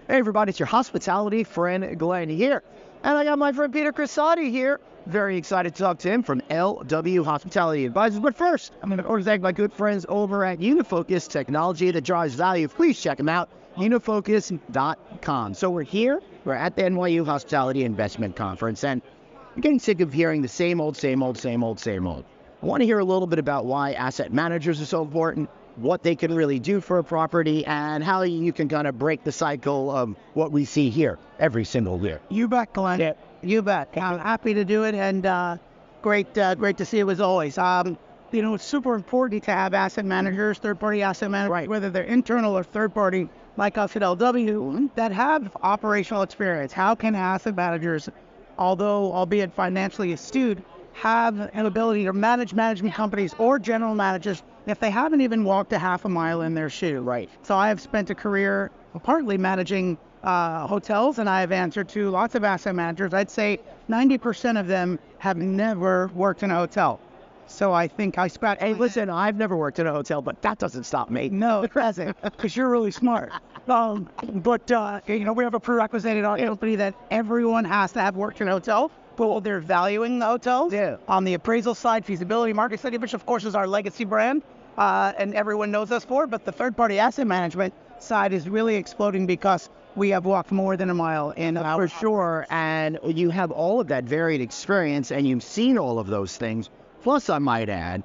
Hey everybody, it's your hospitality friend Glenn here. And I got my friend Peter Kressaty here. Very excited to talk to him from LW Hospitality Advisors. But first, I'm going to thank my good friends over at Unifocus, technology that drives value. Please check them out, unifocus.com. So we're at the NYU Hospitality Investment Conference, and I'm getting sick of hearing the same old. I want to hear a little bit about why asset managers are so important, what they can really do for a property, and how you can kind of break the cycle of what we see here every single year. You bet, Glenn. Yeah. You bet. I'm happy to do it, and great to see you as always. It's super important to have asset managers, third-party asset managers, Right. whether they're internal or third-party, like us at LW, that have operational experience. How can asset managers, albeit financially astute, have an ability to manage management companies or general managers if they haven't even walked a half a mile in their shoe? Right. So I have spent a career partly managing hotels, and I have answered to lots of asset managers. I'd say 90% of them have never worked in a hotel. So I think I scratched. Hey, listen, I've never worked in a hotel, but that doesn't stop me. No, it doesn't, because you're really smart. But we have a prerequisite in our company that everyone has to have worked in a hotel. But they're valuing the hotels. Yeah. On the appraisal side, feasibility, market study, which of course is our legacy brand, and everyone knows us for. But the third-party asset management side is really exploding because we have walked more than a mile in our. For sure, and you have all of that varied experience, and you've seen all of those things. Plus, I might add,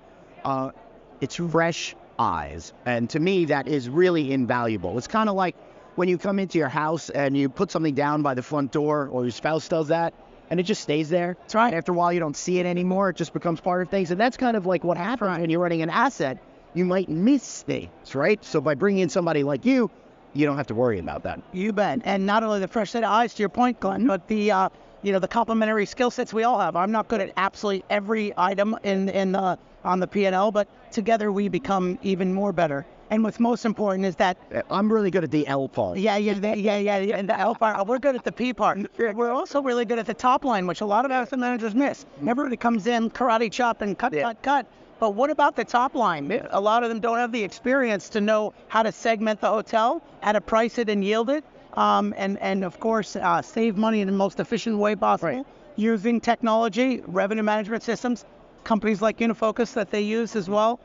it's fresh eyes, and to me, that is really invaluable. It's kind of like when you come into your house and you put something down by the front door, or your spouse does that, and it just stays there. That's right. After a while, you don't see it anymore. It just becomes part of things, and that's kind of like what happens when you're running an asset. You might miss things, right? So by bringing in somebody like you, you don't have to worry about that. You bet. And not only the fresh set of eyes, to your point, Glenn, but the the complementary skill sets we all have. I'm not good at absolutely every item on the P&L, but together we become even more better. And what's most important is that I'm really good at the L part. Yeah. And the L part, we're good at the P part. We're also really good at the top line, which a lot of asset managers miss. Everybody comes in, karate chop, and cut. But what about the top line? A lot of them don't have the experience to know how to segment the hotel, how to price it and yield it, and of course, save money in the most efficient way possible, Right. Using technology, revenue management systems, companies like Unifocus that they use as well.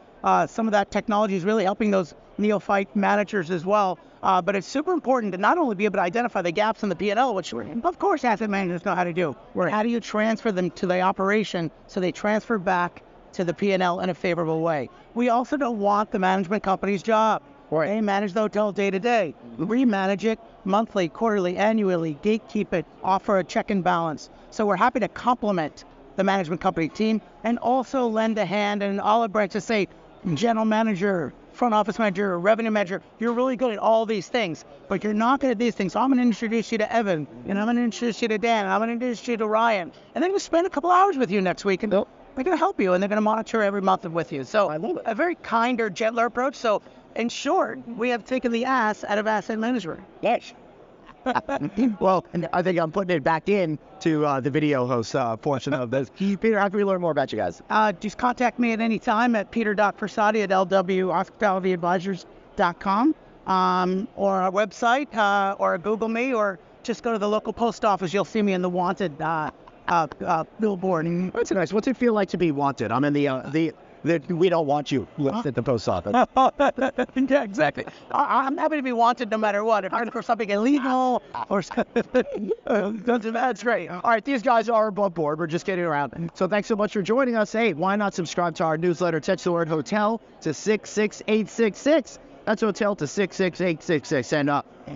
Some of that technology is really helping those neophyte managers as well. But it's super important to not only be able to identify the gaps in the P&L, which of course asset managers know how to do. Right. How do you transfer them to the operation so they transfer back to the P&L in a favorable way? We also don't want the management company's job. Right. They manage the hotel day to day. We manage it monthly, quarterly, annually, gatekeep it, offer a check and balance. So we're happy to complement the management company team and also lend a hand and an olive branch to say, general manager, front office manager, revenue manager, you're really good at all these things, but you're not good at these things. So I'm going to introduce you to Evan, and I'm going to introduce you to Dan, and I'm going to introduce you to Ryan. And then we'll spend a couple hours with you next week, and they're going to help you, and they're going to monitor every month with you. So I love it. A very kinder, gentler approach. So in short, we have taken the ass out of asset management. Yes. Well, I think I'm putting it back in to the video host portion of this. Peter, how can we learn more about you guys? Just contact me at any time at peter.kressaty at lwhospitalityadvisors.com, or our website, or Google me, or just go to the local post office. You'll see me in the wanted billboard. That's nice. What's it feel like to be wanted? I'm in the we don't want you list at the post office. Yeah, exactly. I'm happy to be wanted no matter what. If for something illegal or that's great. All right, these guys are above board. We're just getting around. So thanks so much for joining us. Hey, why not subscribe to our newsletter? Text the word hotel to 66866. That's hotel to 66866. And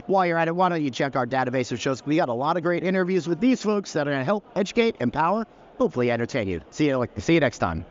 while you're at it, why don't you check our database of shows? We got a lot of great interviews with these folks that are going to help educate, empower, hopefully entertain you. See you next time.